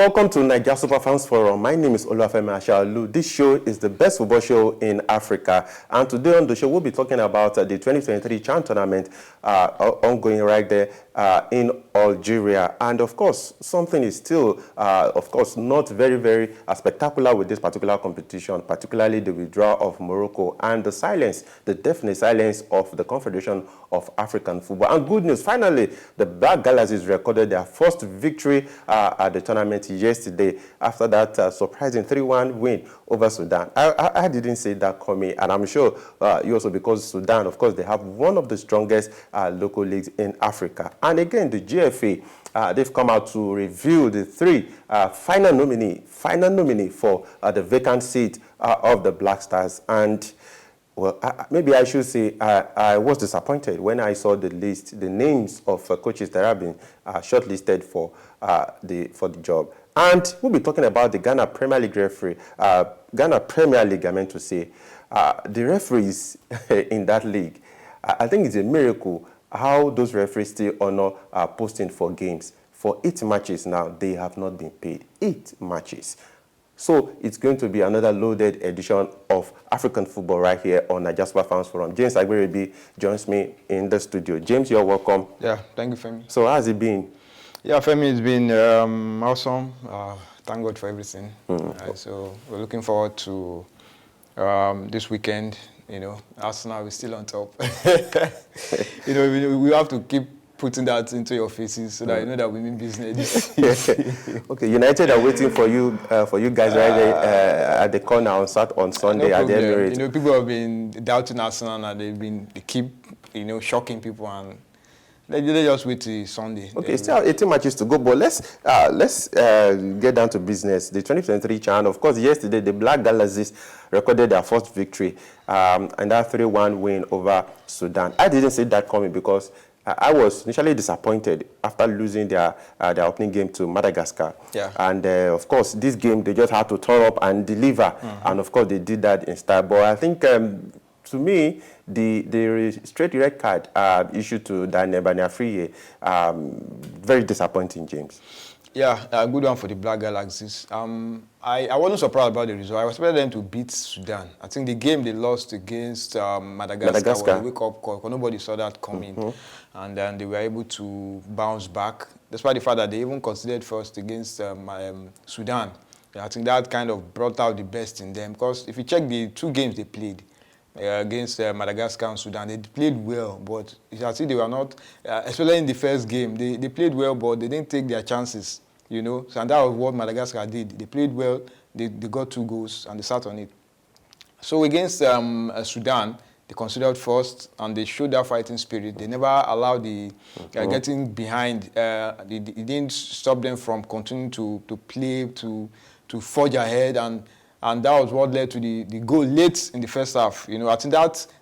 welcome to Nigeria Superfans Forum. My name is Olufemi Ashaolu. This show is the best football show in Africa. And today on the show, we'll be talking about the 2023 CHAN tournament ongoing right there in Algeria. And of course, something is still, of course, not very spectacular with this particular competition, particularly the withdrawal of Morocco and the silence, the definite silence of the Confederation of African Football. And good news, finally, the Black Galaxies recorded their first victory at the tournament yesterday after that surprising 3-1 win over Sudan. I didn't see that coming, and I'm sure you also, because Sudan, of course, they have one of the strongest local leagues in Africa. And again, the GFA, they've come out to reveal the three final nominee for the vacant seat of the Black Stars. And well, maybe I should say I was disappointed when I saw the list, the names of coaches that have been shortlisted for the job. And we'll be talking about the Ghana Premier League referee. Ghana Premier League, I meant to say. The referees in that league, I think it's a miracle how those referees still honor posting for games. For 8 matches now, they have not been paid. 8 matches. So it's going to be another loaded edition of African football right here on Nigeria Superfans Forum. James Agberebi joins me in the studio. James, you're welcome. Yeah, thank you, Femi. So how's it been? Yeah, Femi, it's been awesome. Thank God for everything. So we're looking forward to this weekend. You know, Arsenal is still on top. You know, we have to keep putting that into your faces so that you know that we mean business. Okay, United are waiting for you guys right there at the corner on Sunday at the Emirates. You know, people have been doubting Arsenal and they keep shocking people, and they just wait till Sunday. Okay, still 18 matches to go, but let's get down to business. The 2023 CHAN, of course, yesterday the Black Galaxies recorded their first victory and that 3-1 win over Sudan. I didn't see that coming because I was initially disappointed after losing their opening game to Madagascar. Yeah. And of course, this game they just had to turn up and deliver, and of course they did that in style. But I think to me, the straight red card issued to Daniel Baniafriye, very disappointing, James. Yeah, a good one for the Black Galaxies. I wasn't surprised about the result. I expected them to beat Sudan. I think the game they lost against Madagascar was a wake-up call, because nobody saw that coming. And then they were able to bounce back, despite the fact that they even considered first against Sudan. I think that kind of brought out the best in them, because if you check the 2 games they played, against Madagascar and Sudan, they played well, but I think they were not, especially in the first game, they played well, but they didn't take their chances, you know. So, and that was what Madagascar did. They played well, they got 2 goals, and they sat on it. So against Sudan, they considered first, and they showed that fighting spirit. They never allowed the getting behind. It didn't stop them from continuing to play, to forge ahead, and that was what led to the goal late in the first half. You know, I think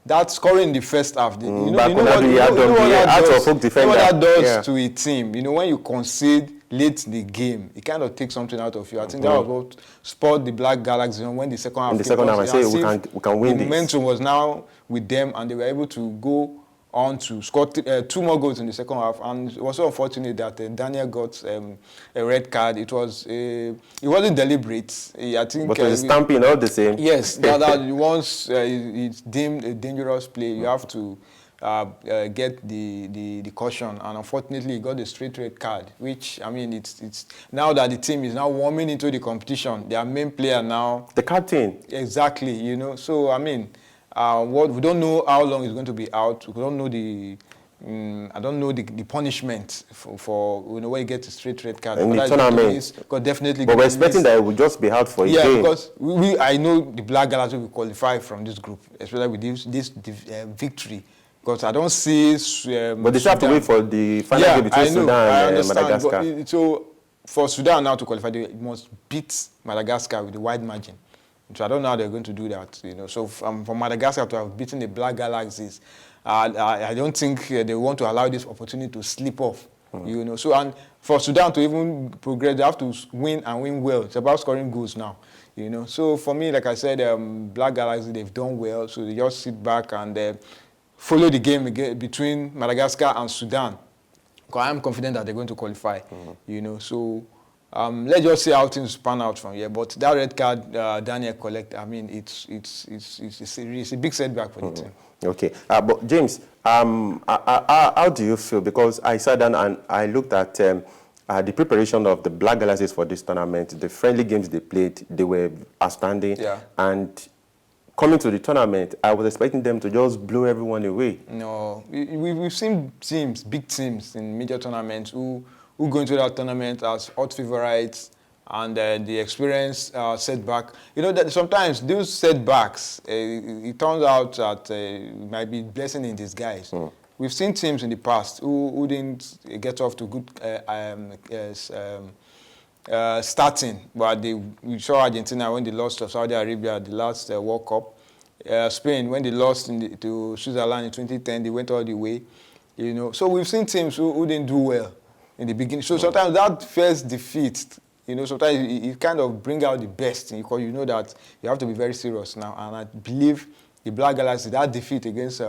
that scoring in the first half, you know what that does to a team. You know, when you concede late in the game, it kind of takes something out of you. I think that was what spurred the Black Galaxies. You know, when the second half came, I say we can win this. The momentum was now with them, and they were able to go on to score 2 more goals in the second half. And it was so unfortunate that Daniel got a red card. It wasn't deliberate. I think, but it was stamping all the same. Yes, that once it's deemed a dangerous play, you have to get the caution. And unfortunately, he got the straight red card, which, I mean, it's now that the team is now warming into the competition. Their main player now, the captain. Exactly, you know. So, I mean, what we don't know how long he's going to be out. We don't know I don't know the punishment for when you get a straight red card. In the tournament, definitely. But we're expecting that it will just be out for a game. Yeah, because I know the Black Galaxies will qualify from this group, especially with this victory. Because I don't see. But they still have to wait for the final game between Sudan and Madagascar. So for Sudan now to qualify, they must beat Madagascar with a wide margin. So I don't know how they're going to do that, you know. So for Madagascar to have beaten the Black Galaxies, I don't think they want to allow this opportunity to slip off, you know. So, and for Sudan to even progress, they have to win and win well. It's about scoring goals now, you know. So for me, like I said, Black Galaxies, they've done well. So they just sit back and follow the game again between Madagascar and Sudan. Because I'm confident that they're going to qualify, you know. So Let's just see how things pan out from here. But that red card Daniel collect, I mean, it's a big setback for the team. Okay, but James, how do you feel? Because I sat down and I looked at the preparation of the Black Galaxies for this tournament. The friendly games they played, they were outstanding. Yeah. And coming to the tournament, I was expecting them to just blow everyone away. No, we've seen teams, big teams in major tournaments who go into that tournament as hot favorites, and the experience setback. You know that sometimes those setbacks, it turns out that it might be blessing in disguise. We've seen teams in the past who didn't get off to good starting, but we saw Argentina when they lost to Saudi Arabia at the last World Cup. Spain, when they lost to Switzerland in 2010, they went all the way. You know, so we've seen teams who didn't do well in the beginning. So sometimes that first defeat, you know, sometimes it kind of bring out the best, because you know that you have to be very serious now. And I believe the Black Galaxies, that defeat against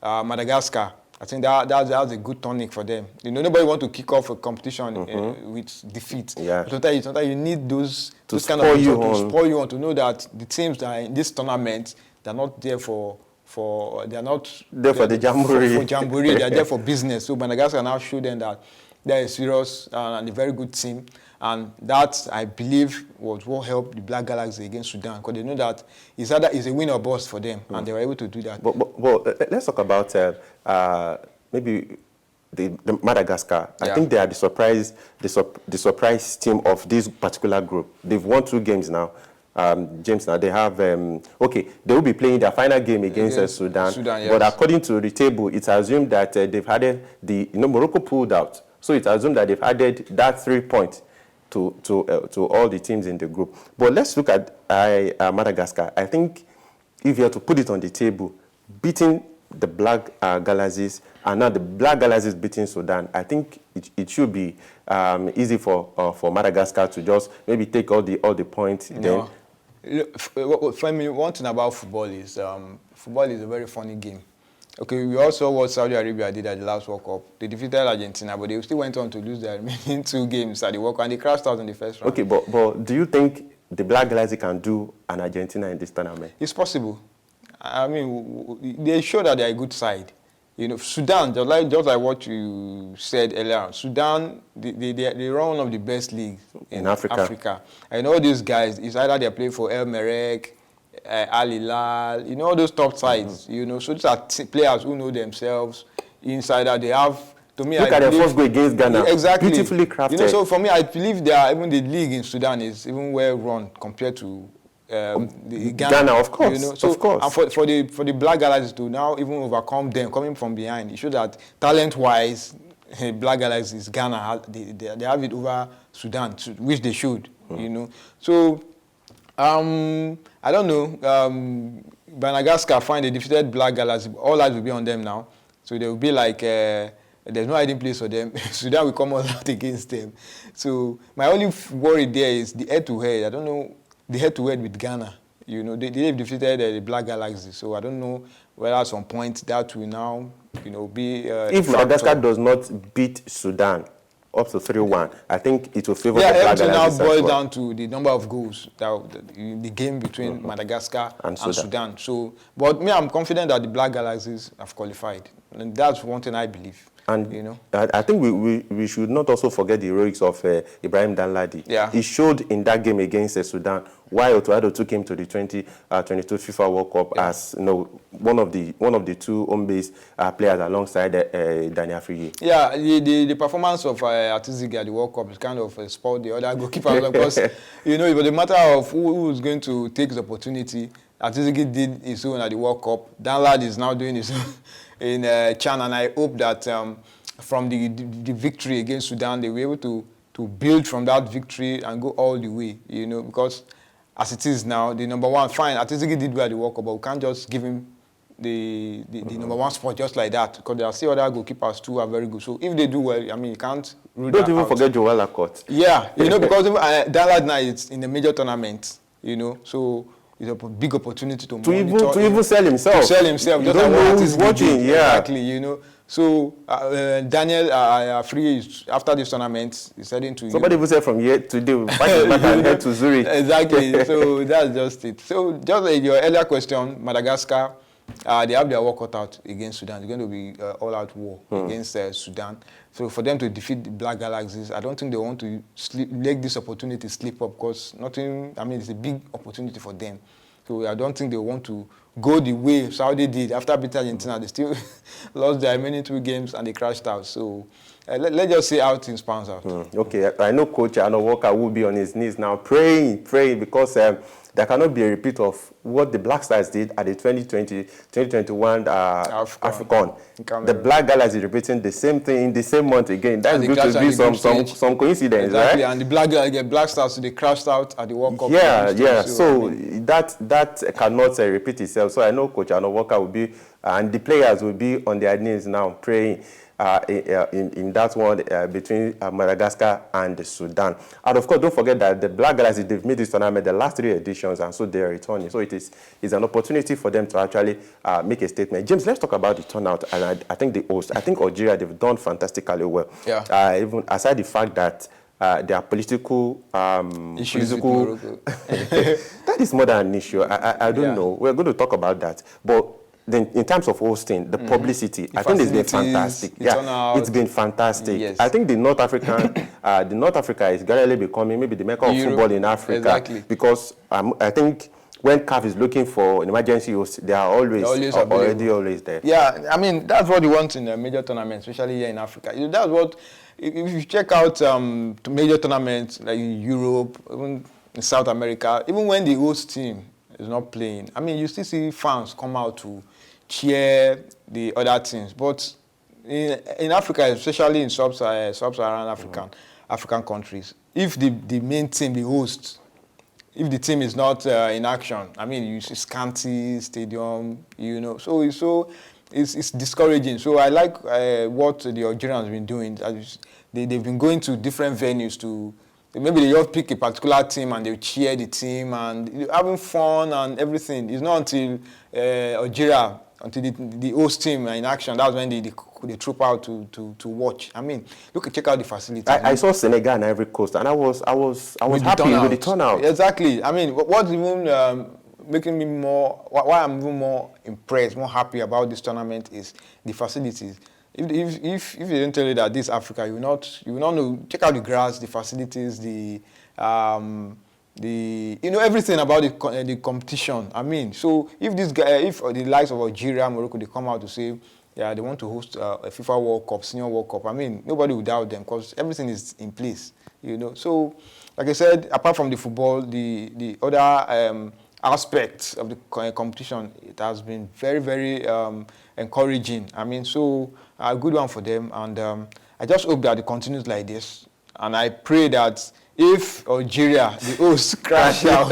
Madagascar, I think that's a good tonic for them. You know, nobody want to kick off a competition with defeat. Yeah. Sometimes you need those kind spur of you to spur you on, to know that the teams that are in this tournament, they're not there they're not there for the jamboree. For jamboree, they're there for business. So Madagascar now show them that they're a serious and a very good team. And that, I believe, was what helped the Black Galaxies against Sudan, because they know that it's a win or bust for them, and they were able to do that. But let's talk about maybe the Madagascar. Yeah. I think they are the surprise team of this particular group. They've won 2 games now. James, now they have, they will be playing their final game against Sudan. Yes. But according to the table, it's assumed that they've added Morocco pulled out. So it's assumed that they've added that 3 points to all the teams in the group. But let's look at Madagascar. I think if you have to put it on the table, beating the Black Galaxies and now the Black Galaxies beating Sudan, I think it should be easy for Madagascar to just maybe take all the points. Then. For me, one thing about football is a very funny game. Okay, we also saw what Saudi Arabia did at the last World Cup. They defeated Argentina, but they still went on to lose their remaining 2 games at the World Cup, and they crashed out in the first round. Okay, but do you think the Black Galaxies can do an Argentina in this tournament? It's possible. I mean, they show that they're a good side. You know, Sudan, just like what you said earlier, Sudan, they run one of the best leagues in Africa. And all these guys, it's either they play for El Merreikh, Al Hilal, you know, all those top sides, you know. So these are players who know themselves inside out. They have, to me, look at their first goal against Ghana. Exactly. Beautifully crafted. You know, so for me, I believe even the league in Sudan is even well run compared to Ghana, of course. You know? So, of course. And for the Black Galaxies to now even overcome them coming from behind, it shows that talent-wise, Black Galaxies, Ghana, they have it over Sudan, which they should. You know, so. I don't know. Madagascar find a defeated Black Galaxy. All eyes will be on them now. So they will be like, there's no hiding place for them. Sudan will come all out against them. So my only worry there is the head-to-head. I don't know the head-to-head with Ghana. You know, they've defeated the Black Galaxy. So I don't know whether at some point that will now, you know, be... if Madagascar does not beat Sudan up to 3-1, I think it will favor the Black Galaxies. Yeah, now boils down to the number of goals, the game between Madagascar and Sudan. So, but me, I'm confident that the Black Galaxies have qualified. And that's one thing I believe. And you know, I think we should not also forget the heroics of Ibrahim Danladi. Yeah. He showed in that game against Sudan why Otuado took him to the 2022 FIFA World Cup as one of the 2 home-based players alongside Dani Afriye. Yeah, the performance of Atizigi at the World Cup is kind of spoiled the other goalkeepers because you know it was a matter of who is going to take the opportunity. Atizigi did his own at the World Cup. Danladi is now doing his own in Chan, and I hope that from the victory against Sudan, they were able to build from that victory and go all the way, you know, because as it is now, the number 1, fine, Atizigi did well at the World Cup, but we can't just give him the number 1 spot just like that, because there are still other goalkeepers too are very good. So if they do well, I mean, you can't rule Don't that even out. forget Joel Lacote. Yeah, you know, because Danladi now is in the major tournament, you know, so it's a big opportunity to monitor to even sell himself. To sell himself. You don't know who's watching. Yeah, exactly. You know. So Daniel Free is, after this tournament, is heading to. Somebody will say from here today, back and head to Zurich. Exactly. So that's just it. So just your earlier question, Madagascar. They have their work cut out against Sudan. It's going to be all-out war against Sudan. So for them to defeat the Black Galaxies, I don't think they want to let this opportunity slip up because nothing. I mean, it's a big opportunity for them. So I don't think they want to go the way Saudi did after beating Argentina. They still lost their remaining 2 games and they crashed out. So let's just see how things pans out. Okay, I know Coach Annor Walker will be on his knees now praying because there cannot be a repeat of what the Black Stars did at the 2021 AFCON. The Black Galaxies repeating the same thing in the same month again. That's going to be some coincidence, exactly. Right? And the Black Stars, they crashed out at the World Cup. Yeah. So that cannot repeat itself. So I know Coach Annor Walker will be, and the players will be on their knees now praying. In that one between Madagascar and Sudan. And of course, don't forget that the Black Galaxies, they've made this tournament the last 3 editions, and so they're returning. So it's an opportunity for them to actually make a statement. James, let's talk about the turnout. And I think the host, I think Algeria, they've done fantastically well. Yeah. Even aside the fact that there are political issues with Morocco. That is more than an issue. I don't know. We're going to talk about that. But then in terms of hosting, the publicity, I think it's been fantastic. It's been fantastic. Yes. I think the North Africa is gradually becoming maybe the mecca of football in Africa. Exactly. Because I think when CAF is looking for an emergency host, they are always there. Yeah, I mean, that's what you want in a major tournament, especially here in Africa. That's what, if you check out major tournaments like in Europe, even in South America, even when the host team is not playing, I mean, you still see fans come out to cheer the other teams. But in Africa, especially in sub-Saharan African countries, if the main team, the host, if the team is not in action, I mean, you see scanty stadium, you know, so it's discouraging. So I like what the Algerians have been doing. They've been going to different venues to. Maybe they just pick a particular team and they cheer the team and having fun and everything. It's not until Algeria, until the host team are in action, that's when they troop out to watch. I mean, check out the facility. I saw Senegal and Ivory Coast, and I was happy with the turnout. Exactly. I mean, what's even making me why I'm even more impressed, more happy about this tournament is the facilities. If they don't tell you that this is Africa, you will not know. Check out the grass, the facilities, the everything about the competition. I mean, so if the likes of Algeria, Morocco, they come out to say, yeah, they want to host a FIFA World Cup, Senior World Cup. I mean, nobody will doubt them because everything is in place. You know, so like I said, apart from the football, the other aspects of the competition, it has been very, very encouraging. I mean, so a good one for them, and I just hope that it continues like this. And I pray that if Algeria, the host, crash out,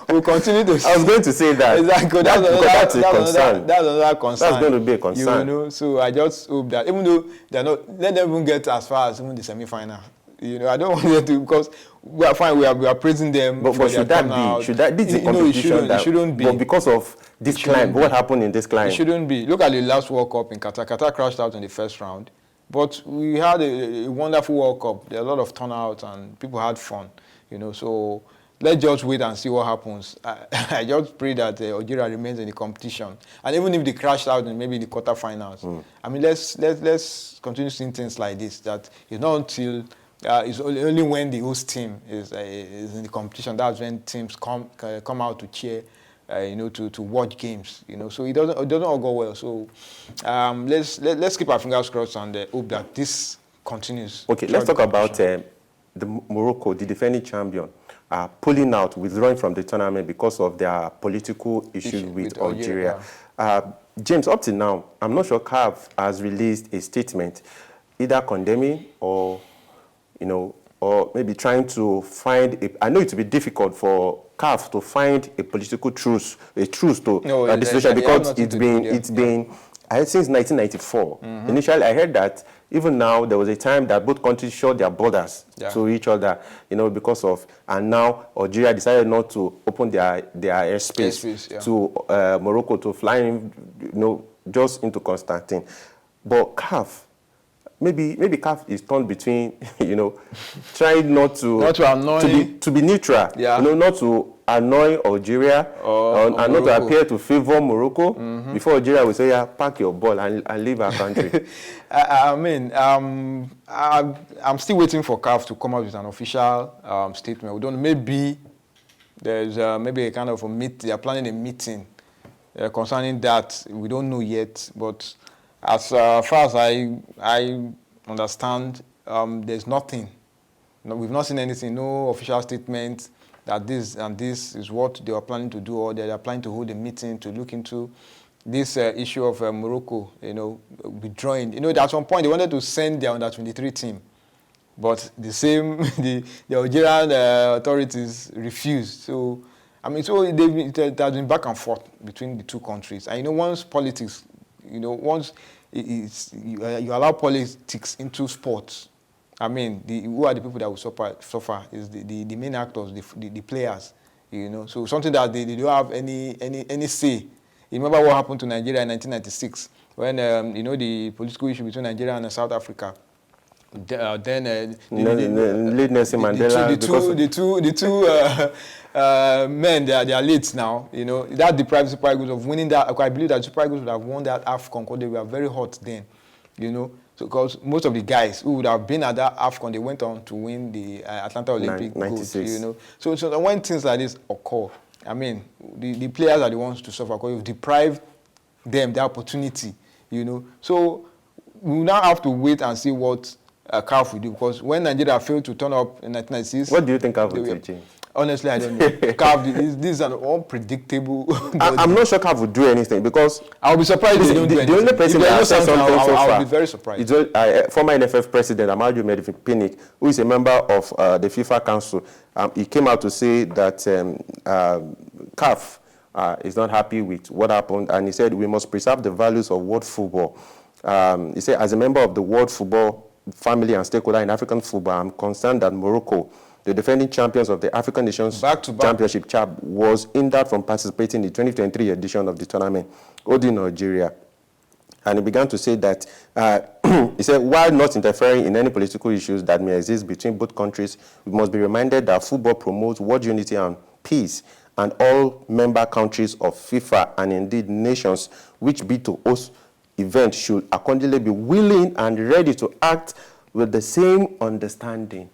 we'll continue to. I was going to say that. Exactly. That's another concern. That's going to be a concern. You know, so I just hope that even though they're not, let them even get as far as even the semi-final. You know, I don't want them to, because we are fine. We are praising them. But should that be? Should that? This is a competition it shouldn't be. But because of this climb, what happened in this climb? It shouldn't be. Look at the last World Cup in Qatar. Qatar crashed out in the first round, but we had a wonderful World Cup. There are a lot of turnout and people had fun. You know, so let's just wait and see what happens. I just pray that Algeria remains in the competition, and even if they crashed out in maybe the quarterfinals, I mean, let's continue seeing things like this. That it's not until it's only when the host team is in the competition that's when teams come out to cheer, to watch games. You know, so it doesn't all go well. So let's keep our fingers crossed and hope that this continues. Okay, let's talk about the Morocco, the defending champion, pulling out, withdrawing from the tournament because of their political issue with Algeria. James, up to now, I'm not sure CAF has released a statement either condemning or maybe trying to find I know it will be difficult for CAF to find a political truce to the situation because it's been since 1994. Initially, I heard that even now there was a time that both countries shut their borders to each other, because of, and now Algeria decided not to open their airspace to Morocco to fly in, just into Constantine. But CAF, maybe CAF is torn between, trying not to annoy, to be neutral, not to annoy Algeria and not to appear to favor Morocco. Before Algeria will say, yeah, pack your ball and leave our country. I'm still waiting for CAF to come out with an official statement. We don't. Maybe there's maybe a kind of a meet. They are planning a meeting concerning that. We don't know yet. But as far as I understand, there's nothing. No, we've not seen anything. No official statement that this and this is what they are planning to do, or they are planning to hold a meeting to look into this issue of Morocco, withdrawing. At some point they wanted to send their under-23 team, but the Algerian authorities refused. So, it has been back and forth between the two countries. And once politics, once you allow politics into sports, who are the people that will suffer is the main actors, the players, So something that they don't have any say. You remember what happened to Nigeria in 1996 when the political issue between Nigeria and South Africa. Then Nelson Mandela, the two men, they are late now. That deprived Super Eagles of winning that. I believe that Super Eagles would have won that AFCON because they were very hot then. So because most of the guys who would have been at that AFCON, they went on to win the Atlanta Olympic gold. So when things like this occur, the players are the ones to suffer because you've deprived them the opportunity. So we now have to wait and see what CAF will do, because when Nigeria failed to turn up in 1996, what do you think CAF will change? Honestly, I don't know. CAF, this is an unpredictable. I'm not sure CAF will do anything, because I'll be surprised if they don't do anything. The only person that has said something so far, I'll be very surprised. It's former NFF president Amadou Pinnick, who is a member of the FIFA Council. He came out to say that CAF is not happy with what happened, and he said we must preserve the values of world football. He said, as a member of the world football family and stakeholder in African football, I'm concerned that Morocco, the defending champions of the African Nations Championship, CHAP, was hindered from participating in the 2023 edition of the tournament, holding Algeria. And he began to say that, he said, while not interfering in any political issues that may exist between both countries, we must be reminded that football promotes world unity and peace, and all member countries of FIFA and indeed nations which bid to host events should accordingly be willing and ready to act with the same understanding.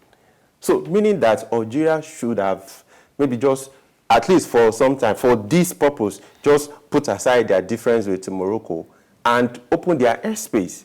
So, meaning that Algeria should have maybe just, at least for some time, for this purpose, just put aside their difference with Morocco and open their airspace.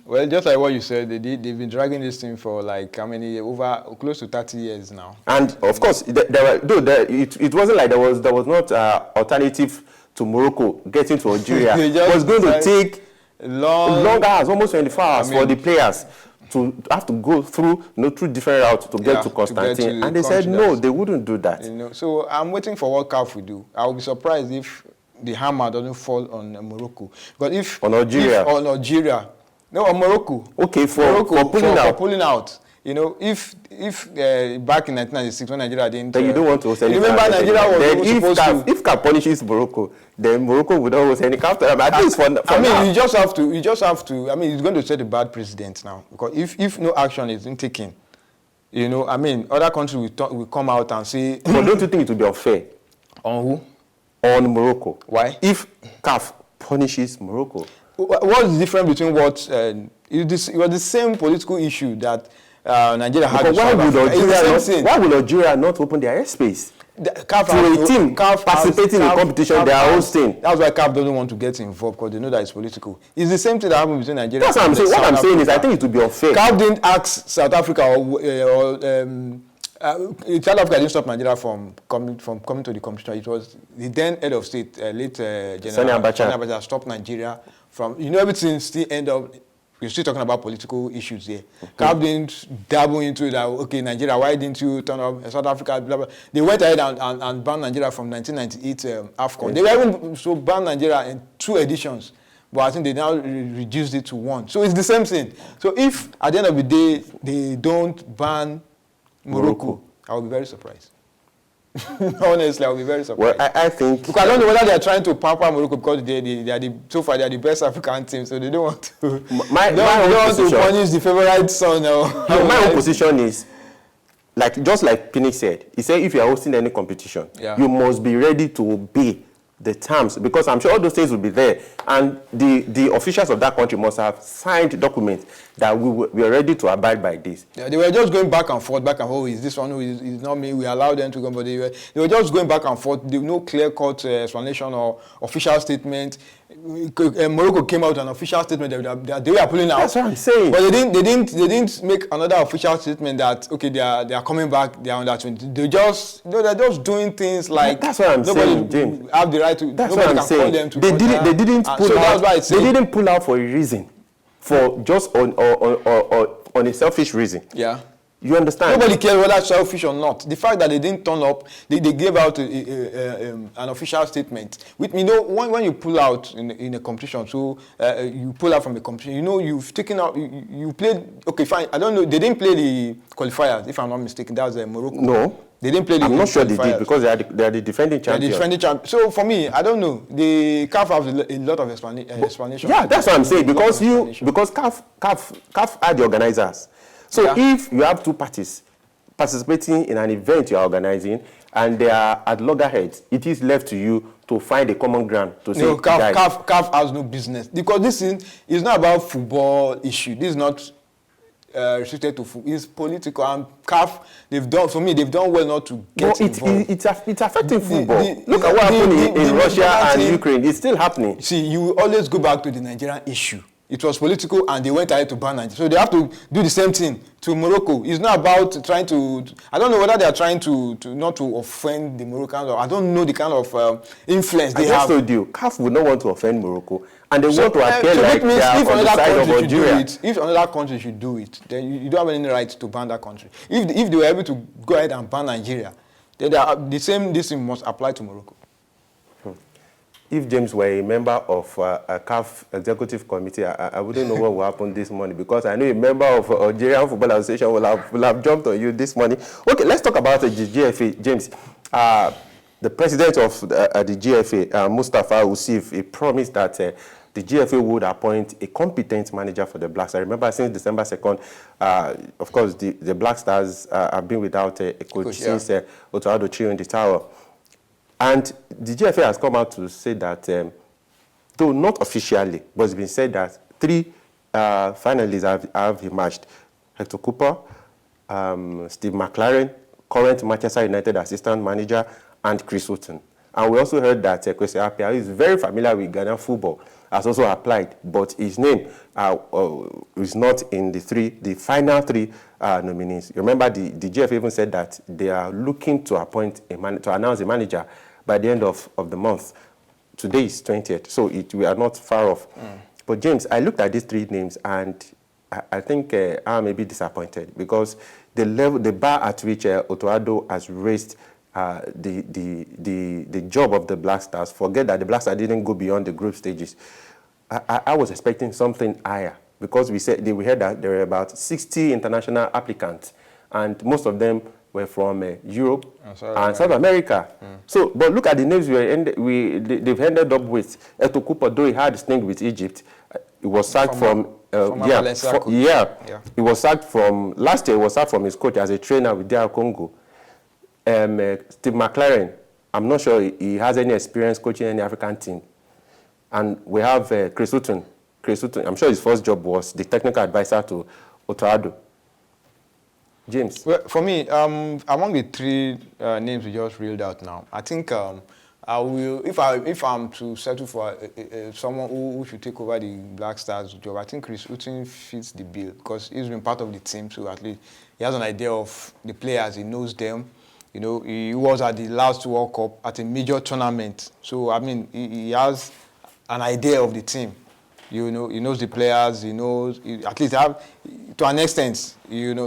Well, just like what you said, they've been dragging this thing for like how many, over close to 30 years now. And of course, it wasn't like there was not alternative to Morocco getting to Algeria. It was going to take long hours, almost 24 hours for the players to have to go through, through different routes to get to Constantine. And they said no, they wouldn't do that. So I'm waiting for what CAF will do. I will be surprised if the hammer doesn't fall on Morocco. But if on Algeria, no, on Morocco. Okay, for pulling out. If back in 1996 when Nigeria didn't, then you don't want to host any. Remember, Nigeria was supposed to. If CAF punishes Morocco, then Morocco would not host any CAF. At least for now. You just have to. It's going to set a bad precedent now, because if no action is taken, other countries will come out and say. But don't you think it would be unfair? On who? On Morocco. Why? If CAF punishes Morocco. What's the difference between what? It was the same political issue that Nigeria had. Why would Algeria not open their airspace to a team participating in competition they are hosting? That's why CAF doesn't want to get involved, because they know that it's political. It's the same thing that happened between Nigeria. That's what I'm saying. What I'm saying is, I think it would be unfair. CAF didn't ask South Africa South Africa didn't stop Nigeria from coming to the competition. It was the then head of state, late General Sani Abacha, stopped Nigeria from. Everything still end up. We're still talking about political issues here. CAF didn't dabble into that. Okay, Nigeria, why didn't you turn up South Africa? Blah, blah. They went ahead and banned Nigeria from 1998 AFCON. They were even banned Nigeria in 2 editions But I think they now reduced it to 1. So it's the same thing. So if at the end of the day they don't ban Morocco, I will be very surprised. Honestly, I will be very surprised. Well, I think... Because I don't know whether they are trying to pamper Morocco because they are so far they are the best African team, so they don't want to... My own want position, to punish the favorite son. My own position is, just like Pinnick said, he said if you are hosting any competition, you must be ready to obey the terms, because I'm sure all those things will be there, and the officials of that country must have signed documents that we are ready to abide by this. Yeah, they were just going back and forth. Is this one who is not me? We allowed them to go, but they were just going back and forth. There was no clear-cut explanation or official statement. Morocco came out with an official statement that they were pulling out. That's what I'm saying. But they didn't make another official statement that okay they are coming back. They are under 20. They're just doing things like that's what I'm saying, James. Have the right to. That's what I'm saying. They didn't pull out. They didn't pull out for a reason, for just on a selfish reason. Yeah. You understand? Nobody cares whether it's selfish or not. The fact that they didn't turn up, they gave out an official statement. When you pull out in a competition, so you pull out from the competition, you've taken out, you played, okay, fine, I don't know, they didn't play the qualifiers, if I'm not mistaken, that was Morocco. No. They didn't play the I'm not sure they did, because they are the defending champions. So for me, I don't know. The CAF has a lot of explanation. Yeah, that's what I'm saying, because CAF are the organizers. So if you have two parties participating in an event you are organizing and they are at loggerheads, it is left to you to find a common ground to say, CAF has no business, because this is not about football issue. This is not restricted to football. It's political, and CAF, they've done well not to get involved. It's affecting football. Look at what happened in Russia and Ukraine. It's still happening. See, you always go back to the Nigerian issue. It was political, and they went ahead to ban Nigeria. So they have to do the same thing to Morocco. It's not about trying to... I don't know whether they are trying to not to offend the Moroccans, or I don't know the kind of influence they have. I just told you, CAF would not want to offend Morocco, and they want to appear like they are on the side of Algeria. If another country should do it, then you don't have any right to ban that country. If they were able to go ahead and ban Nigeria, then this thing must apply to Morocco. If James were a member of a CAF executive committee, I wouldn't know what will happen this morning, because I know a member of Algerian Football Association will have jumped on you this morning. Okay, let's talk about the GFA. James, the president of the GFA, Mustafa Usif, he promised that the GFA would appoint a competent manager for the Blacks. I remember since December 2nd, of course, the Black Stars have been without a coach since Otoado Chio in the tower. And the GFA has come out to say that, though not officially, but it's been said that 3 finalists have emerged. Hector Cooper, Steve McLaren, current Manchester United assistant manager, and Chris Houghton. And we also heard that Kwesi Appiah, who is very familiar with Ghanaian football, has also applied, but his name is not in the final 3 nominees. You remember the GFA even said that they are looking to announce a manager by the end of the month. Today is 20th, so we are not far off. But James, I looked at these 3 names, and I think I may be disappointed, because the bar at which Otoado has raised the job of the Black Stars. Forget that the Black Stars didn't go beyond the group stages. I was expecting something higher, because we heard that there were about 60 international applicants, and most of them were from Europe and South America. So, but look at the names they've ended up with. Hector Cooper, though he had stint with Egypt, he was sacked from he was sacked from last year. He was sacked from his coach as a trainer with DR Congo. Steve McLaren, I'm not sure he has any experience coaching any African team. And we have Chris Houghton. I'm sure his first job was the technical advisor to Otoado. James? Well, for me, among the 3 names we just reeled out now, I think I will, if I'm to settle for someone who should take over the Black Stars job, I think Chris Houghton fits the bill, because he's been part of the team, so at least he has an idea of the players, he knows them. He was at the last World Cup at a major tournament, so I mean, he has an idea of the team. He knows the players, at least to an extent,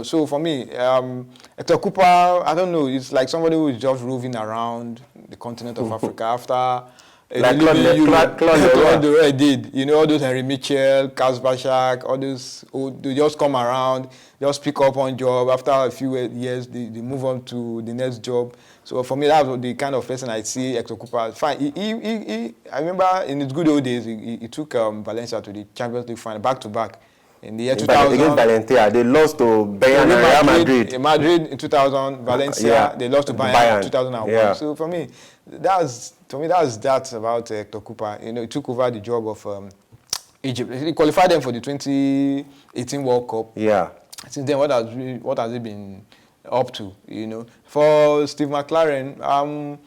So for me, Hector Cooper, I don't know, it's like somebody who is just roving around the continent of Africa after Like Claude I did. You know, all those Henry Mitchell, Kaz Bashak, all those, they just come around, just pick up on job. After a few years, they move on to the next job. So for me, that was the kind of person I see ex-Okupa. Fine. I remember in his good old days, he took Valencia to the Champions League final, back-to-back. In the year 2000, against Valencia, they lost to Bayern and Real Madrid. In Madrid in 2000, Valencia, they lost to Bayern in 2001. Yeah. So for me, that's about Hector Cooper. You know, he took over the job of Egypt. He qualified them for the 2018 World Cup. Yeah. Since then, what has he been up to? You know, for Steve McLaren,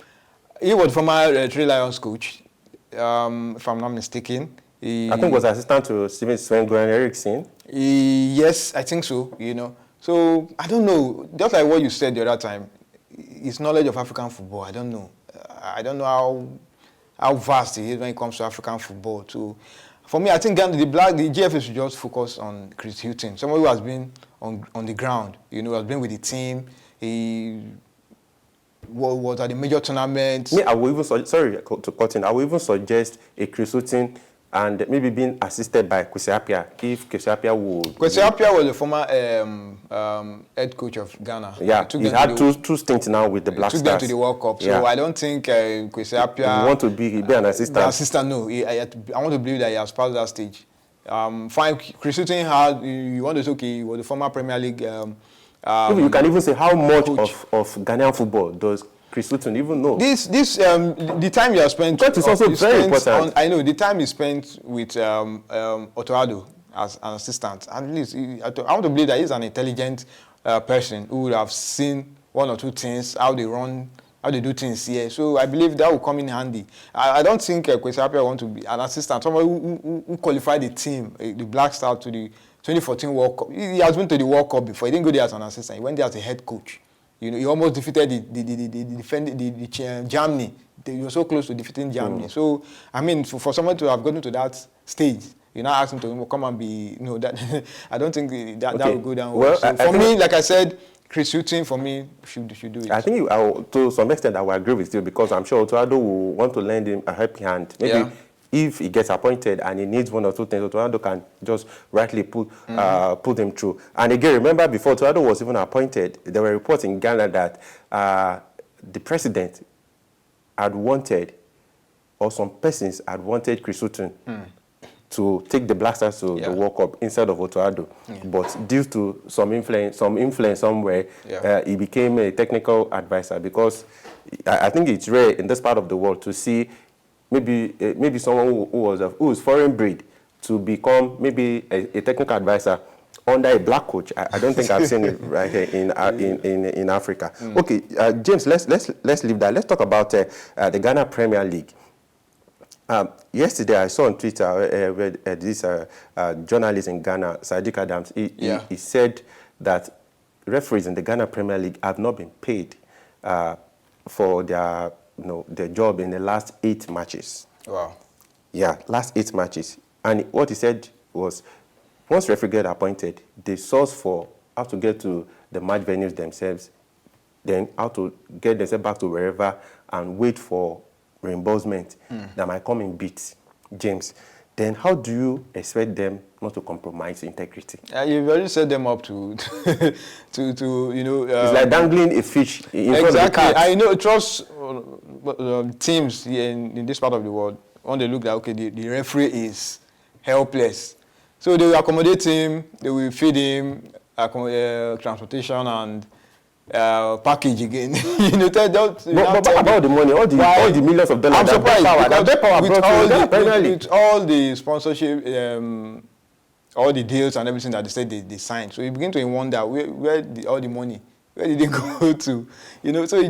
he was former Three Lions coach, if I'm not mistaken. I think was assistant to Steven Sven-Goran Eriksson. Yes, I think so, you know. So, I don't know. Just like what you said the other time, his knowledge of African football, I don't know. I don't know how vast he is when it comes to African football. So, for me, I think the GFA should just focus on Chris Hughton, someone who has been on the ground, you know, has been with the team. He was at the major tournaments. I will even, sorry to cut in, I will even suggest a Chris Hughton and maybe being assisted by Kwesi Appiah, if Kwesi Appiah would... Kwesi Appiah was the former head coach of Ghana. Yeah, he had two stints now with the Black Stars. Took them to the World Cup, so I don't think Kwesi Appiah... You want to be an assistant? An assistant, no. I want to believe that he has passed that stage. Fine, Chris Hughton had... You want to say, okay, he was the former Premier League... you can even say how much of Ghanaian football does Chris Hughton even know? The time you have spent... That is also very important. I know, the time you spent with Otto Addo as an assistant, at least, I want to believe that he's an intelligent person who would have seen one or two things, how they run, how they do things here. So I believe that will come in handy. I don't think Kwesi Appiah want to be an assistant, somebody who qualified the team, the Black Stars, to the 2014 World Cup. He has been to the World Cup before. He didn't go there as an assistant. He went there as a head coach. You know, he almost defeated the Germany. He was so close to defeating Germany. So, I mean, for someone to have gotten to that stage, you know, ask him to come and be, you know, that I don't think that will go down well. So for me, like I said, Chris Hughton, for me, should do it. I think to some extent I will agree with you, because I'm sure Otto Addo will want to lend him a helping hand. Maybe if he gets appointed and he needs one or two things, Otto Addo can just rightly put him through. And again, remember, before Otto Addo was even appointed, there were reports in Ghana that the president had wanted, or some persons had wanted Chris Hughton to take the Black Stars to the World Cup instead of Otto Addo. But due to some influence somewhere, he became a technical advisor, because I think it's rare in this part of the world to see maybe someone who is foreign breed to become maybe a technical advisor under a black coach. I don't think I've seen it right here in Africa. Okay, James, let's leave that. Let's talk about the Ghana Premier League. Yesterday, I saw on Twitter where this journalist in Ghana, Sadiq Adams, he said that referees in the Ghana Premier League have not been paid for their job in the last 8 matches. Wow. Yeah, last 8 matches. And what he said was, once referee get appointed, the source for how to get to the match venues themselves, then how to get themselves back to wherever and wait for reimbursement that might come in bits. James, then how do you expect them not to compromise integrity? You've already set them up to you know... it's like dangling a fish in front of the cat. I know, trust teams here in this part of the world, when they look like, okay, the referee is helpless. So they will accommodate him, they will feed him, transportation and package again. You know, but about the money, all the millions of dollars. I'm surprised with all the sponsorship, all the deals and everything that they said they signed. So you begin to wonder where all the money, where did they go to? You know, so it's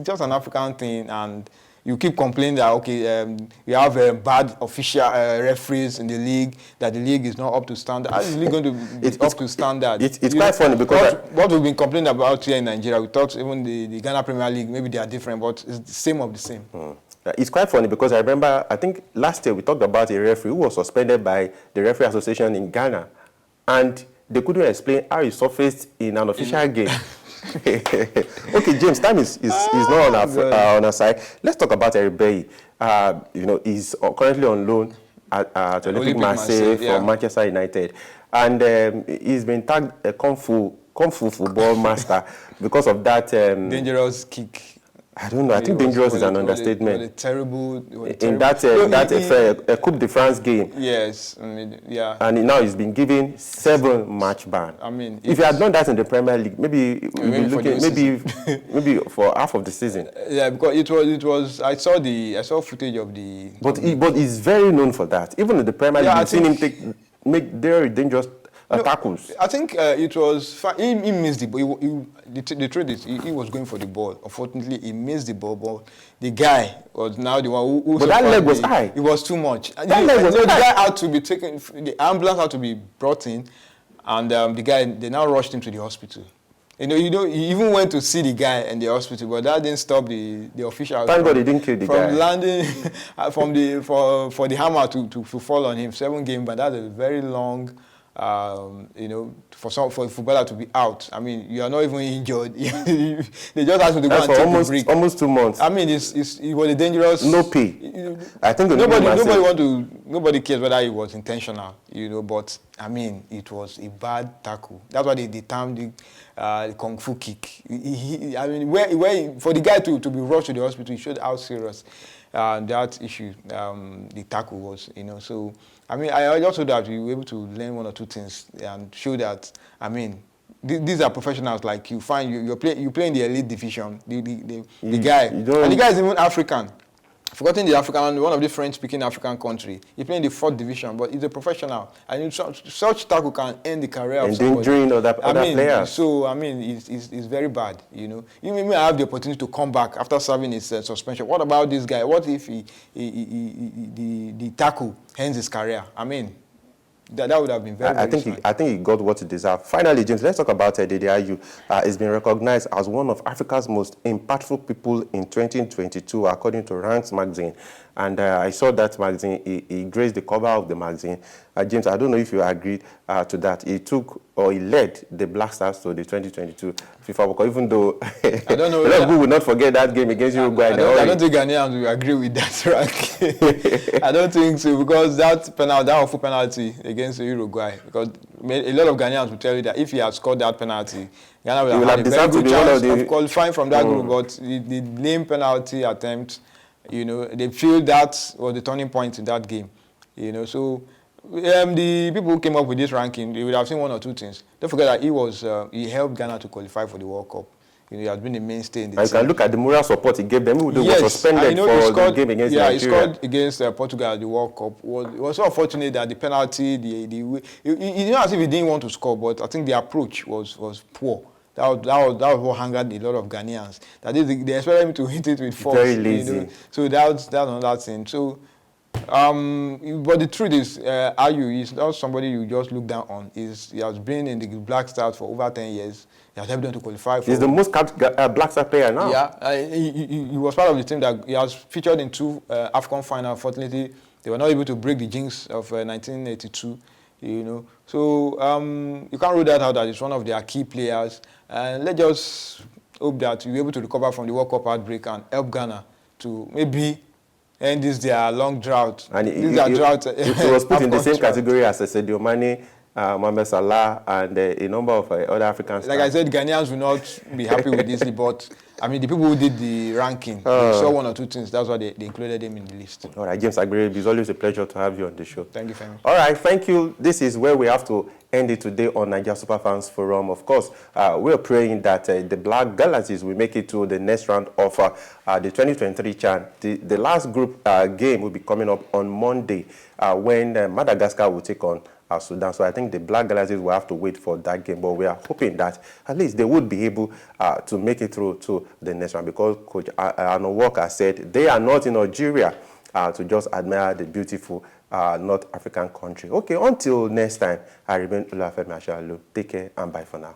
just an African thing, and you keep complaining that, okay, you have bad official referees in the league, that the league is not up to standard. How is the league going to be up to standard? It's quite funny, because... What we've been complaining about here in Nigeria, we thought even the Ghana Premier League, maybe they are different, but it's the same of the same. It's quite funny, because I remember, I think last year we talked about a referee who was suspended by the Referee Association in Ghana, and they couldn't explain how he surfaced in an official game. Okay, James, time is not on our side. Let's talk about Eribeyi. He's currently on loan at Olympique Marseille from Manchester United, and he's been tagged a kung fu football master because of that dangerous kick. I don't know. I think dangerous is an understatement. In that Coupe de France game. Yes, I mean, yeah. And now he's been given 7-match ban. I mean, if he had done that in the Premier League, maybe for half of the season. Yeah, because it was. I saw footage of the. But he's very known for that. Even in the Premier League, I've seen him make very dangerous tackles. I think it was he missed the ball. The truth is he was going for the ball. Unfortunately, he missed the ball. But the guy was now the one who. But that leg was high. It was too much. That leg was high. The guy had to be taken. The ambulance had to be brought in, and the guy, they now rushed him to the hospital. He even went to see the guy in the hospital, but that didn't stop the official. Thank God he didn't kill the guy. From landing, for the hammer to fall on him, 7 games, but that's a very long. For a footballer to be out. I mean, you are not even injured. They just asked him to go and take a break. Almost 2 months. I mean, it was a dangerous. No pay. I think nobody cares whether it was intentional. But I mean, it was a bad tackle. That's why they termed the kung fu kick. I mean, for the guy to be rushed to the hospital, it showed how serious that issue, the tackle was. So. I mean, I just hope that we were able to learn 1 or 2 things and show that, I mean, these are professionals like you. You play in the elite division. The guy, and the guy is even African. Forgotten the African, one of the French-speaking African country. He played in the 4th division, but he's a professional. And such tackle can end the career of somebody. Endangering other players. So, I mean, it's very bad, You may have the opportunity to come back after serving his suspension. What about this guy? What if the tackle ends his career? I mean, that would have been very, I think he got what he deserved. Finally, James, let's talk about Dede Ayew. He's been recognized as one of Africa's most impactful people in 2022, according to Ranks magazine. And I saw that magazine. He graced the cover of the magazine. James, I don't know if you agreed to that. He led the Black Stars to the 2022 FIFA World Cup, even though I don't know. A lot of people will not forget that game against Uruguay. I don't think Ghanaians will agree with that rank. I don't think so, because that awful penalty against Uruguay, because a lot of Ghanaians will tell you that if he had scored that penalty, Ghana would have had a very good chance of qualifying from that group. But the lame penalty attempt, they feel that was the turning point in that game. So the people who came up with this ranking, they would have seen 1 or 2 things. Don't forget that he helped Ghana to qualify for the World Cup. He has been a mainstay in the team. You can look at the moral support he gave them. They were suspended for the game against Nigeria. He scored against Portugal at the World Cup. It was so unfortunate that the penalty, it's not as if he didn't want to score, but I think the approach was poor. That was what angered a lot of Ghanaians. That is, they expected him to hit it with force. Very lazy. So that's another thing. So, but the truth is, Ayew is not somebody you just look down on. He has been in the Black Stars for over 10 years. He has helped them to qualify. He's the most capped Black Star player now. Yeah, he was part of the team that he has featured in 2 AFCON finals. Unfortunately, they were not able to break the jinx of 1982. So you can't rule that out that he's one of their key players. And let's just hope that we'll be able to recover from the World Cup outbreak and help Ghana to maybe end their long drought. And it was put in the same category as Sadio Mane, Mohamed Salah, and a number of other African stars. Like I said, Ghanaians will not be happy with this, but I mean, the people who did the ranking, they saw 1 or 2 things. That's why they included him in the list. All right, James Agbere, it's always a pleasure to have you on the show. Thank you, Femi. All right, thank you. This is where we have to end it today on Nigeria Superfans Forum. Of course, we're praying that the Black Galaxies will make it to the next round of the 2023 CHAN. The last group game will be coming up on Monday when Madagascar will take on Sudan. So I think the Black Galaxies will have to wait for that game, but we are hoping that at least they would be able to make it through to the next round, because Coach Arnold Walker said they are not in Algeria to just admire the beautiful North African country. Okay, until next time, I remain Olafemi Ashalu. Take care and bye for now.